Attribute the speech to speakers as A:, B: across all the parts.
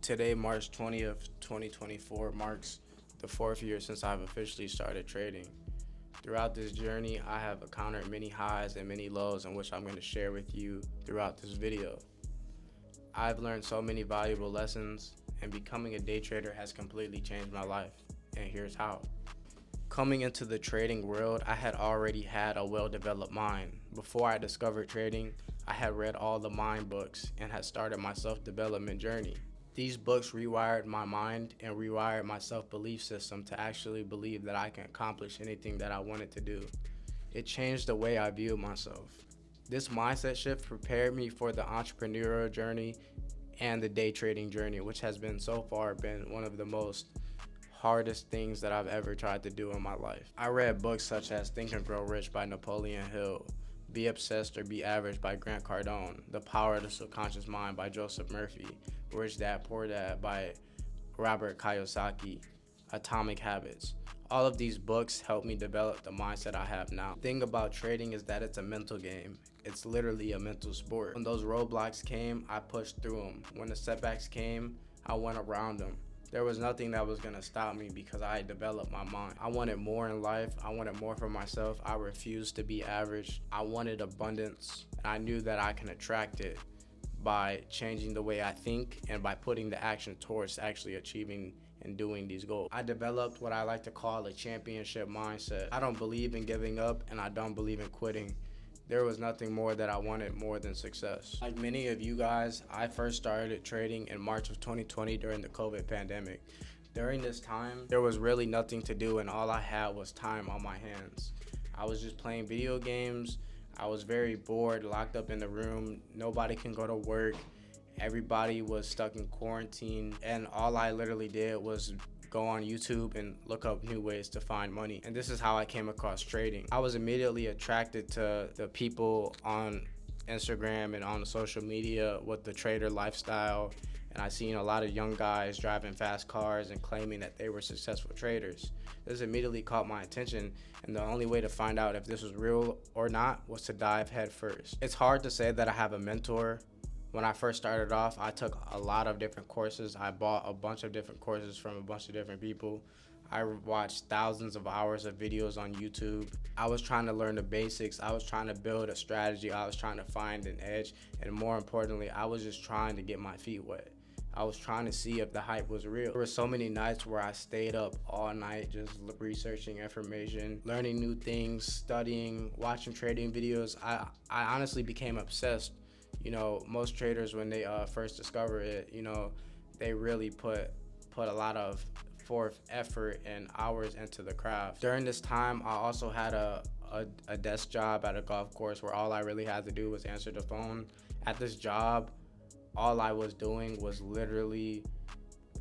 A: Today, March 20th, 2024, marks the 4th year since I've officially started trading. Throughout this journey, I have encountered many highs and many lows in which I'm going to share with you throughout this video. I've learned so many valuable lessons, and becoming a day trader has completely changed my life, and here's how. Coming into the trading world, I had already had a well-developed mind. Before I discovered trading, I had read all the mind books and had started my self-development journey. These books rewired my mind and rewired my self-belief system to actually believe that I can accomplish anything that I wanted to do. It changed the way I viewed myself. This mindset shift prepared me for the entrepreneurial journey and the day trading journey, which has been so far been one of the most hardest things that I've ever tried to do in my life. I read books such as Think and Grow Rich by Napoleon Hill, Be Obsessed or Be Average by Grant Cardone, The Power of the Subconscious Mind by Joseph Murphy, Rich Dad Poor Dad by Robert Kiyosaki, Atomic Habits. All of these books helped me develop the mindset I have now. The thing about trading is that it's a mental game. It's literally a mental sport. When those roadblocks came, I pushed through them. When the setbacks came, I went around them. There was nothing that was gonna stop me because I had developed my mind. I wanted more in life. I wanted more for myself. I refused to be average. I wanted abundance, and I knew that I can attract it by changing the way I think and by putting the action towards actually achieving and doing these goals. I developed what I like to call a championship mindset. I don't believe in giving up, and I don't believe in quitting. There was nothing more that I wanted more than success. Like many of you guys, I first started trading in March of 2020 during the COVID pandemic. During this time, there was really nothing to do, and all I had was time on my hands. I was just playing video games. I was very bored, locked up in the room. Nobody can go to work. Everybody was stuck in quarantine, and all I literally did was go on YouTube and look up new ways to find money. And this is how I came across trading. I was immediately attracted to the people on Instagram and on social media with the trader lifestyle, and I seen a lot of young guys driving fast cars and claiming that they were successful traders. This immediately caught my attention, and the only way to find out if this was real or not was to dive head first. It's hard to say that I have a mentor. When I first started off, I took a lot of different courses. I bought a bunch of different courses from a bunch of different people. I watched thousands of hours of videos on YouTube. I was trying to learn the basics. I was trying to build a strategy. I was trying to find an edge. And more importantly, I was just trying to get my feet wet. I was trying to see if the hype was real. There were so many nights where I stayed up all night just researching information, learning new things, studying, watching trading videos. I honestly became obsessed. You know, most traders, when they first discover it, you know, they really put a lot of forth effort and hours into the craft. During this time, I also had a desk job at a golf course where all I really had to do was answer the phone. At this job, all I was doing was literally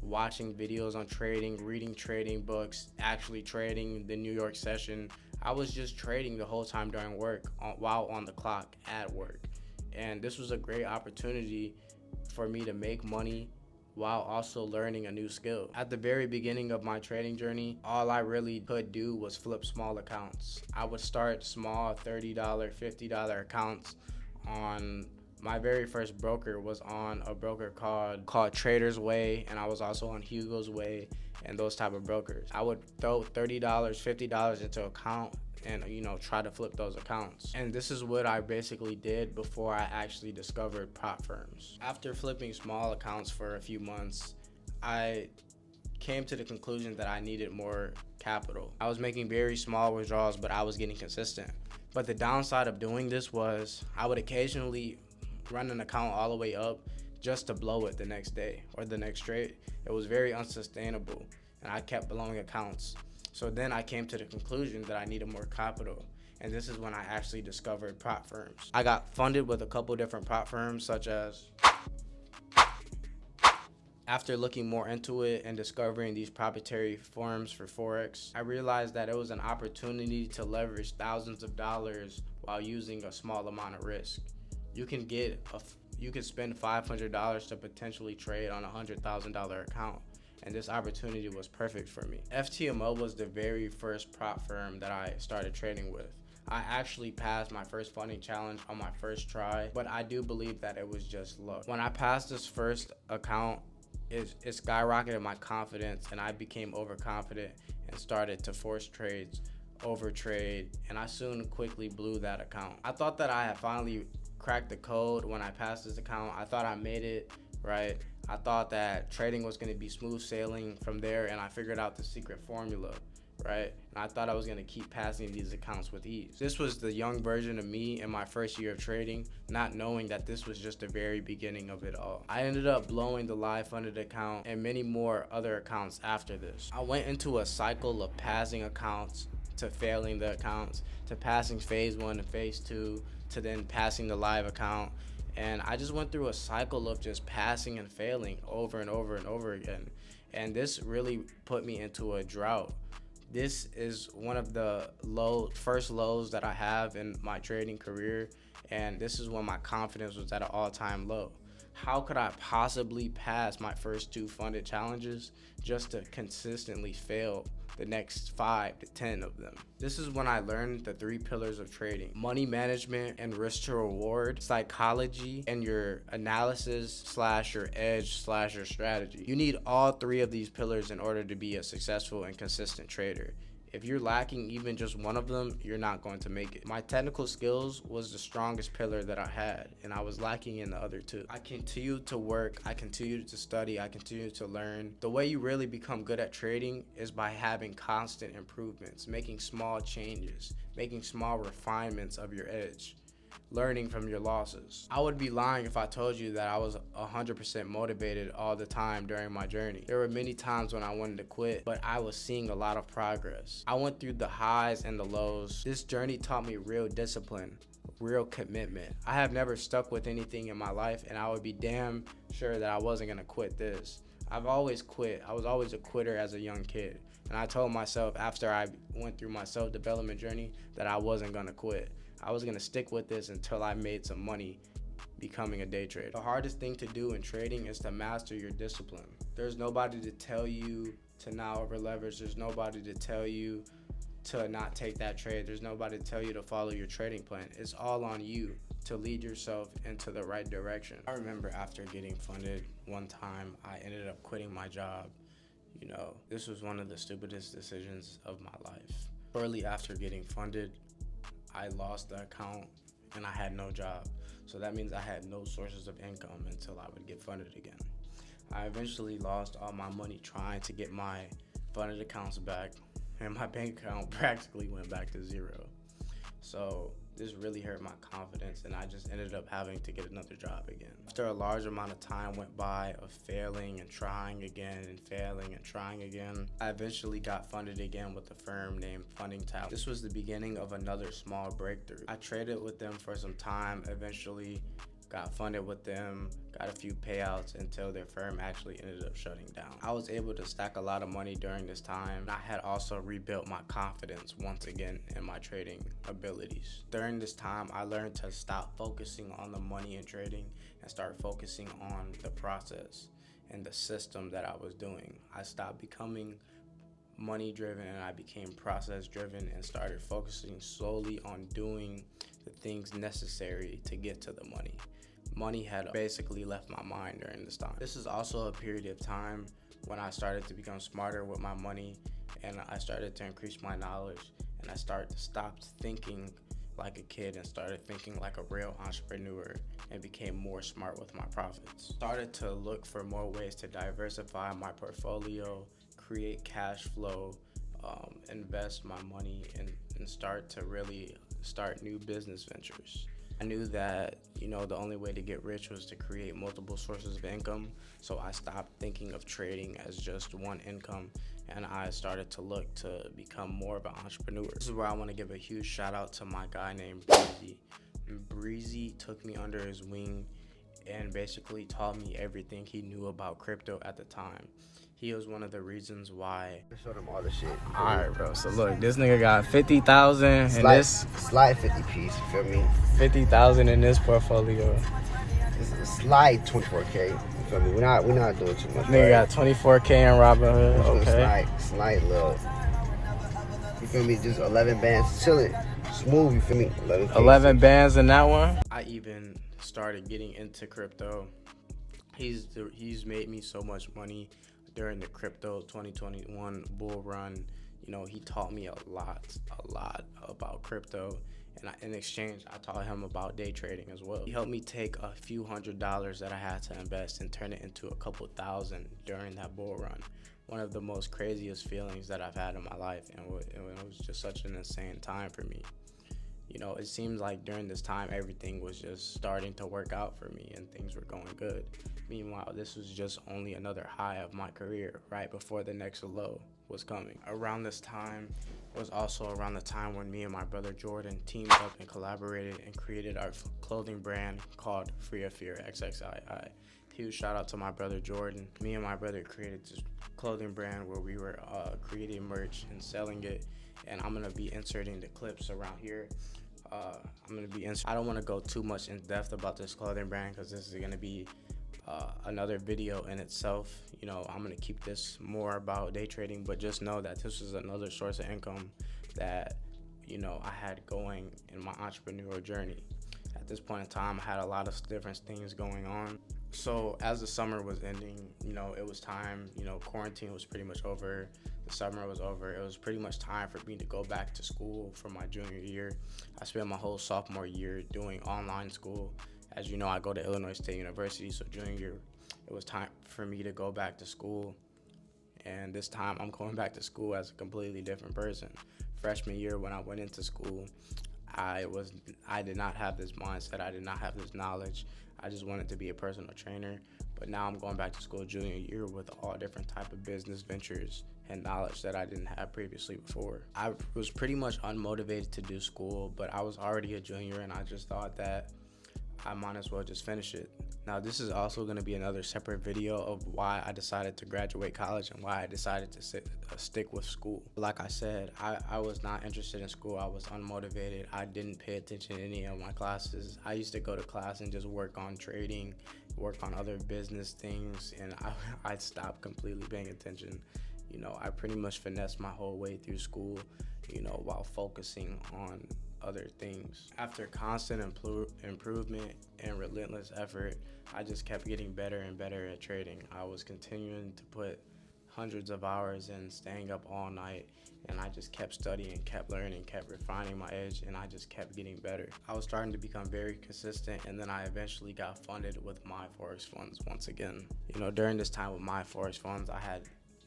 A: watching videos on trading, reading trading books, actually trading the New York session. I was just trading the whole time during work, while on the clock at work. And this was a great opportunity for me to make money while also learning a new skill. At the very beginning of my trading journey, all I really could do was flip small accounts. I would start small $30, $50 accounts. On my very first broker was on a broker called Trader's Way, and I was also on Hugo's Way and those type of brokers. I would throw $30, $50 into an account and, you know, try to flip those accounts. And this is what I basically did before I actually discovered prop firms. After flipping small accounts for a few months, I came to the conclusion that I needed more capital. I was making very small withdrawals, but I was getting consistent. But the downside of doing this was I would occasionally run an account all the way up just to blow it the next day or the next trade. It was very unsustainable, and I kept blowing accounts. So then I came to the conclusion that I needed more capital, and this is when I actually discovered prop firms. I got funded with a couple different prop firms, such as, after looking more into it and discovering these proprietary firms for Forex, I realized that it was an opportunity to leverage thousands of dollars while using a small amount of risk. You can spend $500 to potentially trade on a $100,000 account. And this opportunity was perfect for me. FTMO was the very first prop firm that I started trading with. I actually passed my first funding challenge on my first try, but I do believe that it was just luck. When I passed this first account, it skyrocketed my confidence, and I became overconfident and started to force trades, overtrade, and I soon quickly blew that account. I thought that I had finally cracked the code when I passed this account. I thought I made it, right? I thought that trading was going to be smooth sailing from there, and I figured out the secret formula, right? And I thought I was going to keep passing these accounts with ease. This was the young version of me in my first year of trading, not knowing that this was just the very beginning of it all. I ended up blowing the live funded account and many more other accounts after this. I went into a cycle of passing accounts to failing the accounts, to passing phase 1 and phase 2, to then passing the live account. And I just went through a cycle of just passing and failing over and over and over again. And this really put me into a drought. This is one of the first lows that I have in my trading career. And this is when my confidence was at an all-time low. How could I possibly pass my first 2 funded challenges just to consistently fail the next 5 to 10 of them? This is when I learned the 3 pillars of trading: money management and risk to reward, psychology, and your analysis / your edge / your strategy. You need all 3 of these pillars in order to be a successful and consistent trader. If you're lacking even just one of them, you're not going to make it. My technical skills was the strongest pillar that I had, and I was lacking in the other 2. I continued to work, I continued to study, I continued to learn. The way you really become good at trading is by having constant improvements, making small changes, making small refinements of your edge, learning from your losses. I would be lying if I told you that I was 100% motivated all the time during my journey. There were many times when I wanted to quit, but I was seeing a lot of progress. I went through the highs and the lows. This journey taught me real discipline, real commitment. I have never stuck with anything in my life, and I would be damn sure that I wasn't gonna quit this. I've always quit. I was always a quitter as a young kid. And I told myself after I went through my self-development journey that I wasn't gonna quit. I was gonna stick with this until I made some money becoming a day trader. The hardest thing to do in trading is to master your discipline. There's nobody to tell you to not over leverage. There's nobody to tell you to not take that trade. There's nobody to tell you to follow your trading plan. It's all on you to lead yourself into the right direction. I remember after getting funded one time, I ended up quitting my job. You know, this was one of the stupidest decisions of my life. Shortly after getting funded, I lost the account and I had no job. So that means I had no sources of income until I would get funded again. I eventually lost all my money trying to get my funded accounts back, and my bank account practically went back to 0. So this really hurt my confidence, and I just ended up having to get another job again. After a large amount of time went by of failing and trying again and failing and trying again, I eventually got funded again with a firm named Funding Talent. This was the beginning of another small breakthrough. I traded with them for some time, eventually got funded with them, got a few payouts until their firm actually ended up shutting down. I was able to stack a lot of money during this time. I had also rebuilt my confidence once again in my trading abilities. During this time, I learned to stop focusing on the money in trading and start focusing on the process and the system that I was doing. I stopped becoming money driven and I became process driven and started focusing solely on doing the things necessary to get to the money. Money had basically left my mind during this time. This is also a period of time when I started to become smarter with my money, and I started to increase my knowledge, and I started to stop thinking like a kid and started thinking like a real entrepreneur and became more smart with my profits. Started to look for more ways to diversify my portfolio, create cash flow, invest my money, and start to really start new business ventures. I knew that, the only way to get rich was to create multiple sources of income. So I stopped thinking of trading as just one income, and I started to look to become more of an entrepreneur. This is where I want to give a huge shout out to my guy named Breezy. Breezy took me under his wing and basically taught me everything he knew about crypto at the time. He was one of the reasons why.
B: Show them all the shit.
A: Alright, bro. So look, this nigga got 50,000 in this.
B: Slide 50 piece, you feel me?
A: 50,000 in this portfolio.
B: It's a slide 24K, you feel me? We're not doing too much.
A: Nigga got 24K in Robinhood. Okay.
B: Slide little. You feel me? Just 11 bands, chilling, smooth. You feel me? 11
A: bands in that one. I even started getting into crypto He's made me so much money during the crypto 2021 bull run. You know, he taught me a lot about crypto, and in exchange, I taught him about day trading as well. He helped me take a few $100s that I had to invest and turn it into a couple thousand during that bull run. One of the most craziest feelings that I've had in my life, and it was just such an insane time for me. You know, it seemed like during this time, everything was just starting to work out for me and things were going good. Meanwhile, this was just only another high of my career right before the next low was coming. Around this time was also around the time when me and my brother Jordan teamed up and collaborated and created our clothing brand called Free of Fear XXII. Huge shout out to my brother Jordan. Me and my brother created this clothing brand where we were creating merch and selling it, and I'm gonna be inserting the clips around here. I don't want to go too much in depth about this clothing brand because this is going to be another video in itself. You know, I'm going to keep this more about day trading, but just know that this is another source of income that, you know, I had going in my entrepreneurial journey. At this point in time, I had a lot of different things going on. So as the summer was ending, you know, it was time, you know, quarantine was pretty much over. The summer was over. It was pretty much time for me to go back to school for my junior year. I spent my whole sophomore year doing online school. As you know, I go to Illinois State University, so junior year, it was time for me to go back to school. And this time I'm going back to school as a completely different person. Freshman year, when I went into school, I did not have this mindset. I did not have this knowledge. I just wanted to be a personal trainer. But now I'm going back to school junior year with all different type of business ventures and knowledge that I didn't have previously before. I was pretty much unmotivated to do school, but I was already a junior and I just thought that I might as well just finish it. Now this is also going to be another separate video of why I decided to graduate college and why I decided to stick with school. Like I said, I was not interested in school. I was unmotivated. I didn't pay attention to any of my classes. I used to go to class and just work on trading, work on other business things, and I stopped completely paying attention. You know, I pretty much finessed my whole way through school, you know, while focusing on other things. After constant improvement and relentless effort, I just kept getting better and better at trading. I was continuing to put hundreds of hours in, staying up all night, and I just kept studying, kept learning, kept refining my edge, and I just kept getting better. I was starting to become very consistent, and then I eventually got funded with MyforexFunds once again. You know, during this time with MyforexFunds, I had,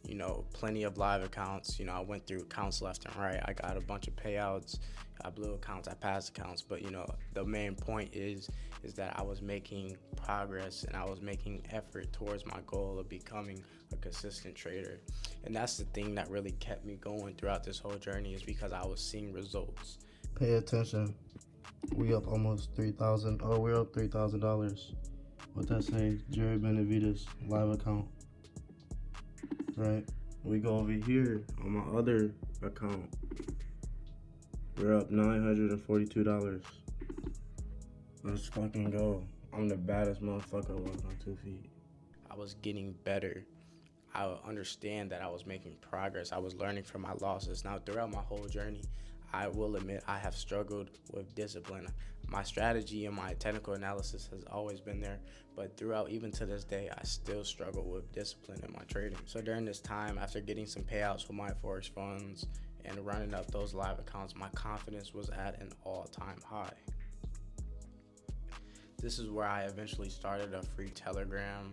A: you know, plenty of live accounts. You know, I went through accounts left and right. I got a bunch of payouts. I blew accounts, I passed accounts, but you know, the main point is that I was making progress and I was making effort towards my goal of becoming a consistent trader. And that's the thing that really kept me going throughout this whole journey, is because I was seeing results.
C: Pay attention. We up almost $3,000. Oh, we're up $3,000. What that say? Jerry Benavides live account. Right? We go over here on my other account. We're up $942. Let's fucking go. I'm the baddest motherfucker walking on 2 feet.
A: I was getting better. I understand that I was making progress. I was learning from my losses. Now, throughout my whole journey, I will admit I have struggled with discipline. My strategy and my technical analysis has always been there, but throughout, even to this day, I still struggle with discipline in my trading. So during this time, after getting some payouts for MyforexFunds and running up those live accounts, my confidence was at an all-time high. This is where I eventually started a free Telegram,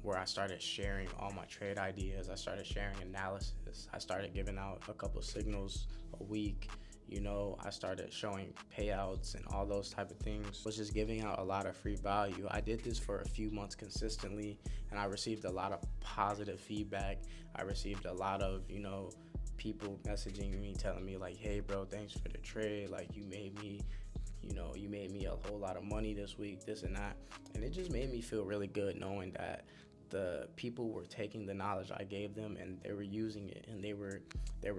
A: where I started sharing all my trade ideas. I started sharing analysis. I started giving out a couple signals a week. You know, I started showing payouts and all those type of things. I was just giving out a lot of free value. I did this for a few months consistently, and I received a lot of positive feedback. I received a lot of, you know, people messaging me, telling me like, hey bro, thanks for the trade. Like, you made me a whole lot of money this week, this and that. And it just made me feel really good knowing that the people were taking the knowledge I gave them and they were using it and they were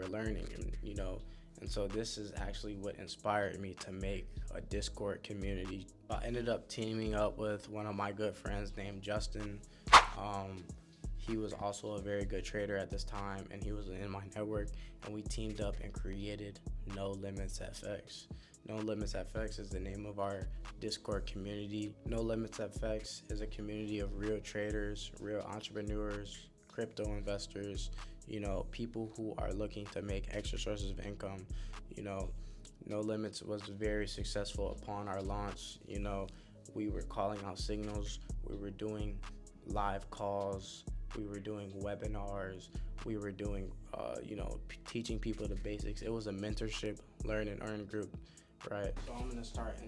A: learning, and you know. And so this is actually what inspired me to make a Discord community. I ended up teaming up with one of my good friends named Justin. He was also a very good trader at this time, and he was in my network, and we teamed up and created NOLIMITZFX. NOLIMITZFX is the name of our Discord community. NOLIMITZFX is a community of real traders, real entrepreneurs, crypto investors, people who are looking to make extra sources of income. No Limits was very successful upon our launch. We were calling out signals, we were doing live calls, we were doing webinars, we were doing, teaching people the basics. It was a mentorship, learn and earn group, right? So I'm gonna start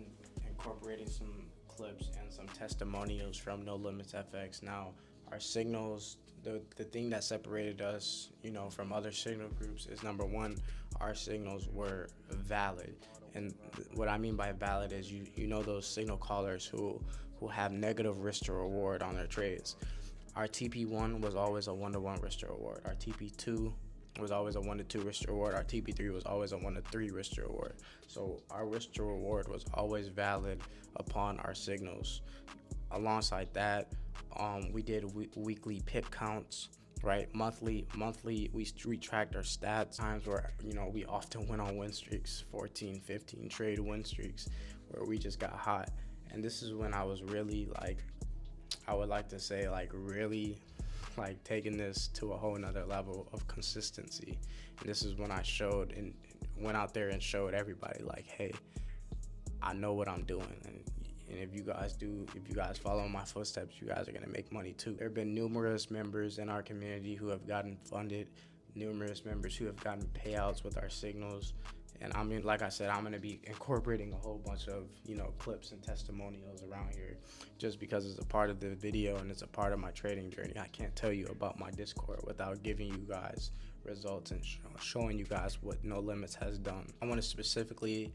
A: incorporating some clips and some testimonials from NOLIMITZFX. Now, our signals, the thing that separated us, from other signal groups is, number one, our signals were valid. And what I mean by valid is those signal callers who have negative risk to reward on their trades. Our TP1 was always a 1-to-1 risk to reward. Our TP2 was always a 1-to-2 risk to reward. Our TP3 was always a 1-to-3 risk to reward. So our risk to reward was always valid upon our signals. Alongside that, we did weekly pip counts, right? Monthly, we tracked our stats. Times where, we often went on win streaks, 14, 15 trade win streaks, where we just got hot. And this is when I was really I would like to say really taking this to a whole nother level of consistency. And this is when I showed and went out there and showed everybody hey, I know what I'm doing. And if you guys follow my footsteps, you guys are gonna make money too. There have been numerous members in our community who have gotten funded, numerous members who have gotten payouts with our signals. And like I said, I'm gonna be incorporating a whole bunch of, clips and testimonials around here, just because it's a part of the video and it's a part of my trading journey. I can't tell you about my Discord without giving you guys results and showing you guys what No Limits has done. I want to specifically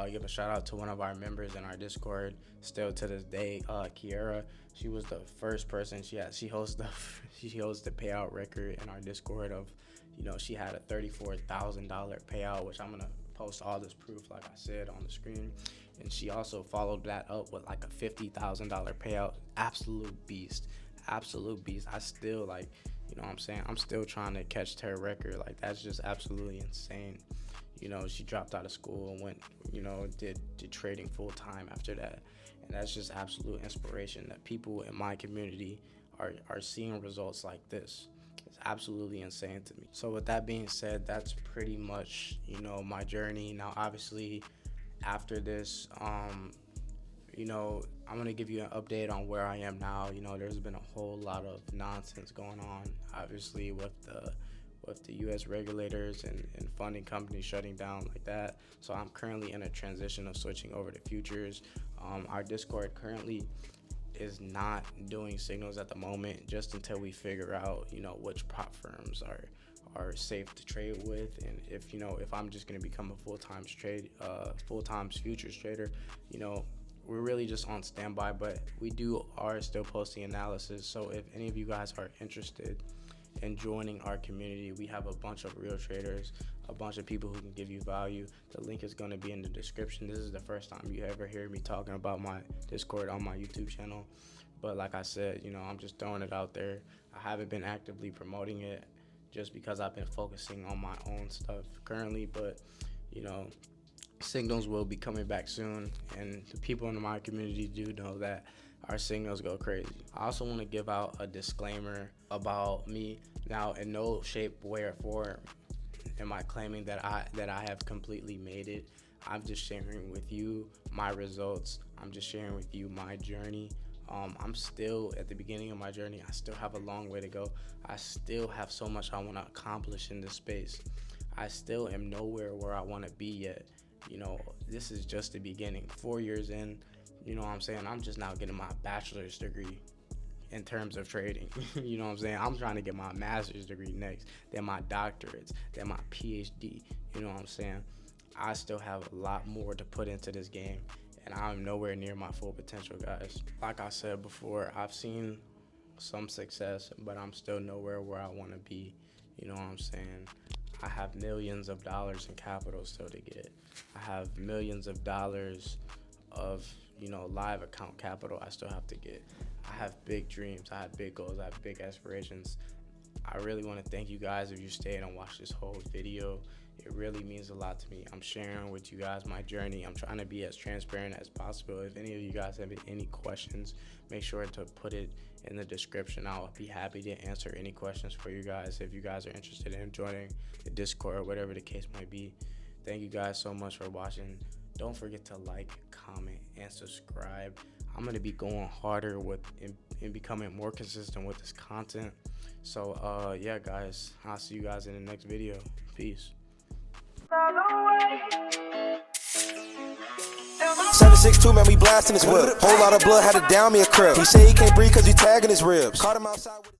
A: give a shout out to one of our members in our Discord, still to this day, Kiera. She was the first person. She holds the payout record in our Discord of, she had a $34,000 payout, which I'm gonna post all this proof, like I said, on the screen. And she also followed that up with a $50,000 payout. Absolute beast. I still I'm still trying to catch her record. That's just absolutely insane. She dropped out of school and went, did trading full time after that. And that's just absolute inspiration that people in my community are seeing results like this. It's absolutely insane to me. So with that being said, that's pretty much, my journey. Now, obviously, after this, I'm gonna give you an update on where I am now. There's been a whole lot of nonsense going on, obviously, with the U.S. regulators and funding companies shutting down like that. So I'm currently in a transition of switching over to futures. Our Discord currently is not doing signals at the moment, just until we figure out, which prop firms are safe to trade with, and if I'm just gonna become a full-time futures trader, we're really just on standby. But we are still posting analysis. So if any of you guys are interested in joining our community, we have a bunch of real traders, a bunch of people who can give you value. The link is going to be in the description. This is the first time you ever hear me talking about my Discord on my YouTube channel, but like I said, I'm just throwing it out there. I haven't been actively promoting it just because I've been focusing on my own stuff currently, but signals will be coming back soon, and the people in my community do know that our signals go crazy. I also want to give out a disclaimer about me. Now, in no shape, way, or form am I claiming that I have completely made it. I'm just sharing with you my results. I'm just sharing with you my journey. I'm still at the beginning of my journey. I still have a long way to go. I still have so much I want to accomplish in this space. I still am nowhere where I want to be yet. This is just the beginning. 4 years in, I'm just now getting my bachelor's degree in terms of trading. I'm trying to get my master's degree next, then my doctorates, then my PhD. I still have a lot more to put into this game, and I'm nowhere near my full potential, guys. Like I said before, I've seen some success, but I'm still nowhere where I want to be. I have millions of dollars in capital still to get. I have millions of dollars of live account capital I still have to get. I have big dreams, I have big goals, I have big aspirations. I really want to thank you guys if you stayed and watched this whole video. It really means a lot to me. I'm sharing with you guys my journey. I'm trying to be as transparent as possible. If any of you guys have any questions, make sure to put it in the description. I'll be happy to answer any questions for you guys if you guys are interested in joining the Discord or whatever the case might be. Thank you guys so much for watching. Don't forget to like, comment, and subscribe. I'm going to be going harder with in becoming more consistent with this content. So yeah guys, I'll see you guys in the next video. Peace.
D: 762, man, we blasting his whip. Whole lot of blood had to down me a crib. He say he can't breathe cause he tagging his ribs. Caught him outside with